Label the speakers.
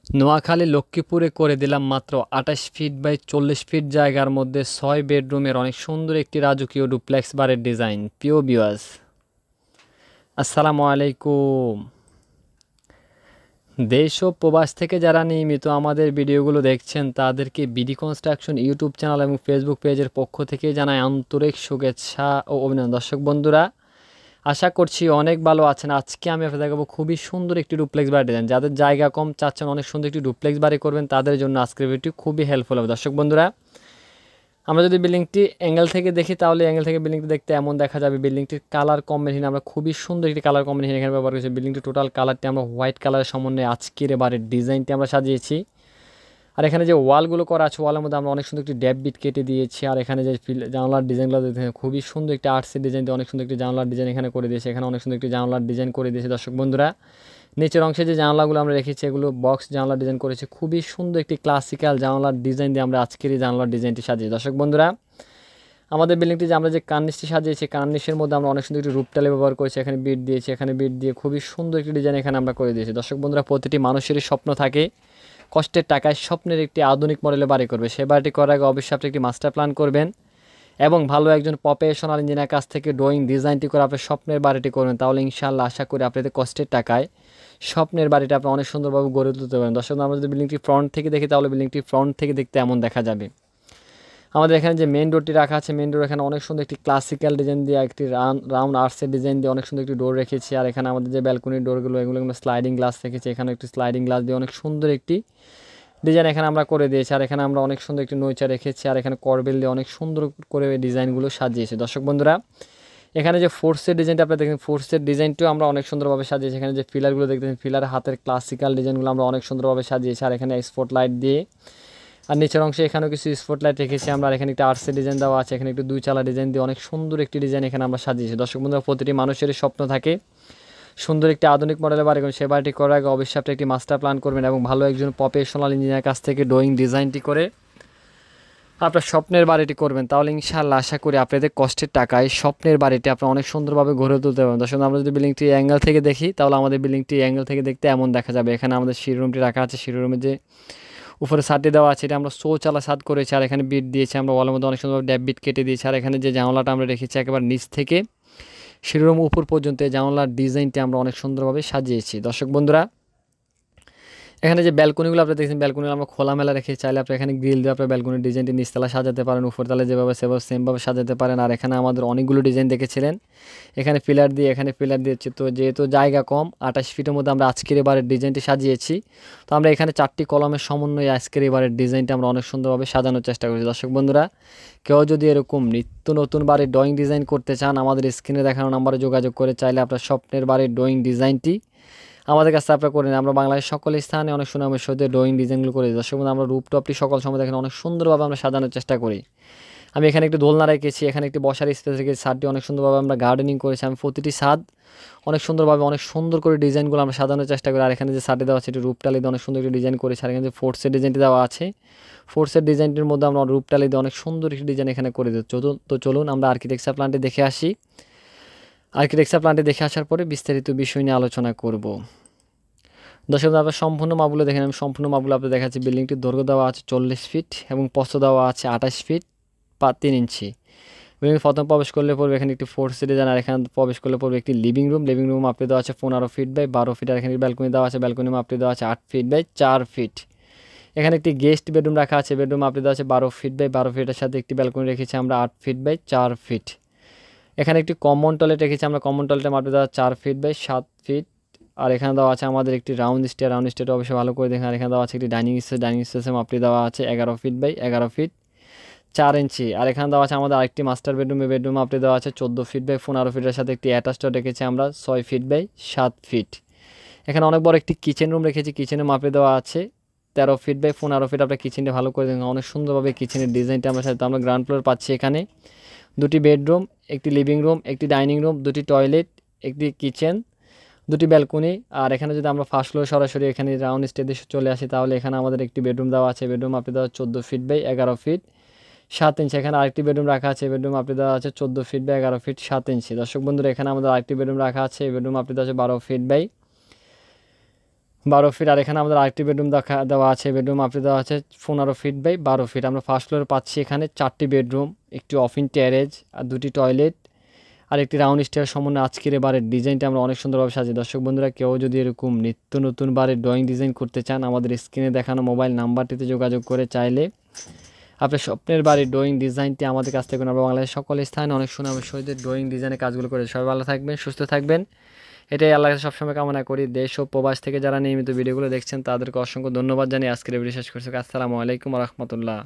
Speaker 1: নোয়াখালী লক্ষ্মীপুরে করে দিলাম মাত্র ২৮ ফিট বাই ৪০ ফিট জায়গার মধ্যে ৬ বেডরুমের অনেক সুন্দর একটি রাজকীয় ডুপ্লেক্স বাড়ির ডিজাইন। প্রিয় ভিউয়ার্স, আসসালামু আলাইকুম। দেশ ও প্রবাস থেকে যারা নিয়মিত আমাদের ভিডিওগুলো দেখছেন তাদেরকে বিডি কনস্ট্রাকশন ইউটিউব চ্যানেল এবং ফেসবুক পেজের পক্ষ থেকে জানাই আন্তরিক শুভেচ্ছা ও অভিনন্দন। দর্শক বন্ধুরা, আশা করছি অনেক ভালো আছেন। আজকে আমি আপনাদের দেখাবো খুবই সুন্দর একটি ডুপ্লেক্স বাড়ি ডিজাইন। যাদের জায়গা কম চাচ্ছেন অনেক সুন্দর একটি ডুপ্লেক্স বাড়ি করবেন, তাদের জন্য আজকের ভিডিওটি খুবই হেল্পফুল হবে। দর্শক বন্ধুরা, আমরা যদি বিল্ডিংটি অ্যাঙ্গেল থেকে দেখি তাহলে অ্যাঙ্গেল থেকে বিল্ডিংটি দেখতে এমন দেখা যাবে। বিল্ডিংটির কালার কম্বিনেশন আমরা খুবই সুন্দর একটি কালার কম্বিনেশন এখানে ব্যবহার করেছি। বিল্ডিংটির টোটাল কালারটি আমরা হোয়াইট কালারের সমন্বয়ে আজকের বাড়ির ডিজাইনটি আমরা সাজিয়েছি। আর এখানে যে ওয়ালগুলো করা আছে, ওয়ালের মধ্যে আমরা অনেক সুন্দর একটি ড্যাব বিট কেটে দিয়েছি। আর এখানে যে জানলার ডিজাইনগুলো দেখতে খুবই সুন্দর একটি আর্টসের ডিজাইন দিয়ে অনেক সুন্দর একটি জানলার ডিজাইন এখানে করে দিয়েছে। এখানে অনেক সুন্দর একটি জানলার ডিজাইন করে দিয়েছে। দর্শক বন্ধুরা, নিচের অংশে যে জানলাগুলো আমরা রেখেছি এগুলো বক্স জানলার ডিজাইন করেছি। খুবই সুন্দর একটি ক্লাসিক্যাল জানলার ডিজাইন দিয়ে আমরা আজকের এই জানলার ডিজাইনটি সাজিয়েছি। দর্শক বন্ধুরা, আমাদের বিল্ডিংটি যে আমরা যে কার্নিশটি সাজিয়েছি, কার্নিশের মধ্যে আমরা অনেক সুন্দর একটি রূপটালি ব্যবহার করেছি। এখানে বিট দিয়েছি, এখানে বিট দিয়ে খুবই সুন্দর একটি ডিজাইন এখানে আমরা করে দিয়েছি। দর্শক বন্ধুরা, প্রতিটি মানুষেরই স্বপ্ন থাকে কষ্টের টাকায় স্বপ্নের একটি আধুনিক মডেলে বাড়ি করবে। সে বাড়িটি করার আগে অবশ্যই আপনি একটি মাস্টার প্ল্যান করবেন এবং ভালো একজন প্রফেশনাল ইঞ্জিনিয়ার কাছ থেকে ড্রয়িং ডিজাইনটি করে আপনার স্বপ্নের বাড়িটি করবেন। তাহলে ইনশাআল্লাহ আশা করি আপনাদের কষ্টের টাকায় স্বপ্নের বাড়িটা আপনি অনেক সুন্দরভাবে গড়ে তুলতে পারেন। দর্শক, আমরা যদি বিল্ডিংটি ফ্রন্ট থেকে দেখি তাহলে বিল্ডিংটি ফ্রন্ট থেকে দেখতে এমন দেখা যাবে। আমাদের এখানে যে মেন ডোরটি রাখা আছে, মেন ডোর এখানে অনেক সুন্দর একটি ক্লাসিক্যাল ডিজাইন দিয়ে একটি রাউন্ড আর্টসের ডিজাইন দিয়ে অনেক সুন্দর একটি ডোর রেখেছি। আর এখানে আমাদের যে ব্যালকনির ডোরগুলো এগুলো স্লাইডিং গ্লাস রেখেছি। এখানে একটি স্লাইডিং গ্লাস দিয়ে অনেক সুন্দর একটি ডিজাইন এখানে আমরা করে দিয়েছি। আর এখানে আমরা অনেক সুন্দর একটি নৈচা রেখেছি। আর এখানে করবেল দিয়ে অনেক সুন্দর করে ডিজাইনগুলো সাজিয়েছি। দর্শক বন্ধুরা, এখানে যে ফোর্সের ডিজাইনটা আপনারা দেখেন, ফোর্সের ডিজাইনটিও আমরা অনেক সুন্দরভাবে সাজিয়েছি। এখানে যে পিলারগুলো দেখতেছেন, পিলার হাতের ক্লাসিক্যাল ডিজাইনগুলো আমরা অনেক সুন্দরভাবে সাজিয়েছি। আর এখানে স্পট লাইট দিয়ে আর নিচের অংশে এখানেও কিছু স্পটলাইট রেখেছি আমরা। আর এখানে একটা আর্টসের ডিজাইন দেওয়া আছে। এখানে একটু দুই চালা ডিজাইন দিয়ে অনেক সুন্দর একটি ডিজাইন এখানে আমরা সাজিয়েছি। দর্শক বন্ধুরা, প্রতিটি মানুষেরই স্বপ্ন থাকে সুন্দর একটি আধুনিক মডেলের বাড়ি করবেন। সে বাড়িটি করার আগে অবশ্যই আপনি একটি মাস্টার প্ল্যান করবেন এবং ভালো একজন প্রফেশনাল ইঞ্জিনিয়ার কাছ থেকে ড্রয়িং ডিজাইনটি করে আপনার স্বপ্নের বাড়িটি করবেন। তাহলে ইনশাআল্লাহ আশা করি আপনাদের কষ্টের টাকায় স্বপ্নের বাড়িটি আপনারা অনেক সুন্দরভাবে গড়ে তুলতে পারবেন। দর্শক, আমরা যদি বিল্ডিংটি অ্যাঙ্গেল থেকে দেখি তাহলে আমাদের বিল্ডিংটি অ্যাঙ্গেল থেকে দেখতে এমন দেখা যাবে। এখানে আমাদের সিঁড়ি রুমটি রাখা আছে। সিঁড়ি রুমে যে উপরে ছাদটি দেওয়া আছে এটা আমরা চৌচালা ছাদ করেছি। আর এখানে বিট দিয়েছি আমরা, ওয়ালের মধ্যে অনেক সুন্দরভাবে ড্যাব বিট কেটে দিয়েছি। আর এখানে যে জানলাটা আমরা রেখেছি একেবারে নিচ থেকে শিরোরুম উপর পর্যন্ত এই জানলার ডিজাইনটি আমরা অনেক সুন্দরভাবে সাজিয়েছি। দর্শক বন্ধুরা, এখানে যে ব্যালকনিগুলো আপনি দেখছেন, ব্যালকনিগুলো আমরা খোলামেলা রেখে চাইলে আপনি এখানে গ্রিল দিয়ে আপনার ব্যালকনির ডিজাইনটি নিচতলা সাজাতে পারেন, উপরতলা যেভাবে সেভাবে সেমভাবে সাজাতে পারেন। আর এখানে আমাদের অনেকগুলো ডিজাইন দেখেছিলেন, এখানে পিলার দিয়ে দিচ্ছি। তো যেহেতু জায়গা কম, 28 ফিটের মধ্যে আমরা আজকের এবারের ডিজাইনটি সাজিয়েছি। তো আমরা এখানে 4টি কলমের সমন্বয়ে আজকের এবারের ডিজাইনটা আমরা অনেক সুন্দরভাবে সাজানোর চেষ্টা করেছি। দর্শক বন্ধুরা, কেউ যদি এরকম নিত্য নতুন বাড়ির ড্রয়িং ডিজাইন করতে চান, আমাদের স্ক্রিনে দেখানো নাম্বারে যোগাযোগ করে চাইলে আপনার স্বপ্নের বাড়ির ড্রয়িং ডিজাইনটি আমাদের কাছে আপনারা করে নিন। আমরা বাংলাদেশের সকল স্থানে অনেক সুনামের সাথে ড্রয়িং ডিজাইনগুলো করে দিই। দর্শক বন্ধু, আমরা রূপটপটি সকল সময় দেখেন অনেক সুন্দরভাবে আমরা সাজানোর চেষ্টা করি। আমি এখানে একটি দোলনা রেখেছি, এখানে একটি বসার স্পেস রেখেছি। ছাদটি অনেক সুন্দরভাবে আমরা গার্ডেনিং করেছি। আমি প্রতিটি ছাদ অনেক সুন্দরভাবে অনেক সুন্দর করে ডিজাইনগুলো আমরা সাজানোর চেষ্টা করি। আর এখানে যে ছাদটি দেওয়া আছে এটি রূপটালি দিয়ে অনেক সুন্দর একটি ডিজাইন করেছি। আর এখানে যে ফোর্সের ডিজাইনটি দেওয়া আছে, ফোর্সের ডিজাইনটির মধ্যে আমরা রূপটালি দিয়ে অনেক সুন্দর একটি ডিজাইন এখানে করে দিই। তো চলুন আমরা আর্কিটেকচার প্ল্যানটি দেখে আসি। আর্কিটেকচার প্ল্যানটি দেখে আসার পরে বিস্তারিত বিষয় নিয়ে আলোচনা করব। দর্শক, আপনার সম্পূর্ণ মাপগুলো দেখেন। আমি সম্পূর্ণ মাপগুলো আপনাদের দেখাচ্ছি। বিল্ডিংটির দৈর্ঘ্য দেওয়া আছে 40 ফিট এবং প্রস্থ দেওয়া আছে 28 ফিট 3 ইঞ্চি। বিল্ডিং প্রথম প্রবেশ করলে পড়বে এখানে একটি ফোর্সের ডিজাইন। আর এখানে প্রবেশ করলে পড়বে একটি লিভিং রুম। লিভিং রুম মাপটি দেওয়া আছে 15 ফিট বাই 12 ফিট। আর এখানে ব্যালকনি দেওয়া আছে। ব্যালকনি মাপটি দেওয়া আছে 8 ফিট বাই 4 ফিট। এখানে একটি গেস্ট বেডরুম রাখা আছে। বেডরুম মাপটি দেওয়া আছে 12 ফিট বাই 12 ফিটের সাথে একটি ব্যালকনি রেখেছি আমরা 8 ফিট বাই 4 ফিট। এখানে একটি কমন টয়লেট রেখেছি আমরা। কমন টয়লেটের মাপটি দেওয়া 4 ফিট বাই 7 ফিট। আর এখানে দেওয়া আছে আমাদের একটি রাউন্ড স্টেয়ার। রাউন্ড স্টেয়ারটা অবশ্যই ভালো করে দেখেন। আর এখানে দেওয়া আছে একটি ডাইনিং স্পেস। ডাইনিং স্পেসের মাপটি দেওয়া আছে 11 ফিট বাই 11 ফিট 4 ইঞ্চি। আর এখানে দেওয়া আছে আমাদের আরেকটি মাস্টার বেডরুমে। বেডরুম মাপটি দেওয়া আছে 14 ফিট বাই 15 ফিটের সাথে একটি অ্যাটাচড রেখেছি আমরা 6 ফিট বাই 7 ফিট। এখানে অনেক বড় একটি কিচেন রুম রেখেছি। কিচেনের মাপে দেওয়া আছে 13 ফিট বাই 15 ফিট। আপনার কিচেনটা ভালো করে দেখেন, অনেক সুন্দরভাবে কিচেনের ডিজাইনটা আমরা সাথে আমরা গ্রাউন্ড ফ্লোর পাচ্ছি। এখানে 2টি বেডরুম, একটি লিভিং রুম, একটি ডাইনিং রুম, 2টি টয়লেট, একটি কিচেন, 2টি ব্যালকনি। আর এখানে যদি আমরা ফার্স্ট ফ্লোর সরাসরি এখানে রাউন্ড স্টেজে চলে আসি তাহলে এখানে আমাদের একটি বেডরুম দেওয়া আছে। বেডরুম আপনি দেওয়া 14 ফিট বাই 11 ফিট 7 ইঞ্চি। এখানে আরেকটি বেডরুম রাখা আছে। বেডরুম আপনি দেওয়া আছে 14 ফিট বাই 11 ফিট 7 ইঞ্চি। দর্শক বন্ধুরা, এখানে আমাদের আরেকটি বেডরুম রাখা আছে। বেডরুম আপনি দেওয়া আছে 12 ফিট বাই 12 ফিট। আর এখানে আমাদের আরেকটি বেডরুম দেওয়া আছে, বেডরুম আপনি দেওয়া আছে 15 ফিট বাই 12 ফিট। আমরা ফার্স্ট ফ্লোরে পাচ্ছি এখানে 4টি বেডরুম, একটি অফিন ট্যারেজ আর 2টি টয়লেট আর একটি রাউন্ড স্টেয়ার সম্বন্ধে আজকের বারের ডিজাইনটা আমরা অনেক সুন্দরভাবে সাজিয়ে। দর্শক বন্ধুরা, কেউ যদি এরকম নিত্য নতুন বারের ড্রয়িং ডিজাইন করতে চান, আমাদের স্ক্রিনে দেখানো মোবাইল নাম্বারটিতে যোগাযোগ করে চাইলে আপনার স্বপ্নের বাড়ির ড্রয়িং ডিজাইনটি আমাদের কাছ থেকে আমরা বাংলাদেশের সকল স্থানে অনেক সুনামের সহিত ড্রয়িং ডিজাইনের কাজগুলো করে। সবাই ভালো থাকবেন, সুস্থ থাকবেন, এটাই আল্লাহর কাছে সবসময় কামনা করি। দেশ ও প্রবাস থেকে যারা নিয়মিত ভিডিওগুলো দেখছেন তাদেরকে অসংখ্য ধন্যবাদ জানিয়ে আজকের ভিডিও শেষ করছি। আসসালামু আলাইকুম ওয়া রাহমাতুল্লাহ।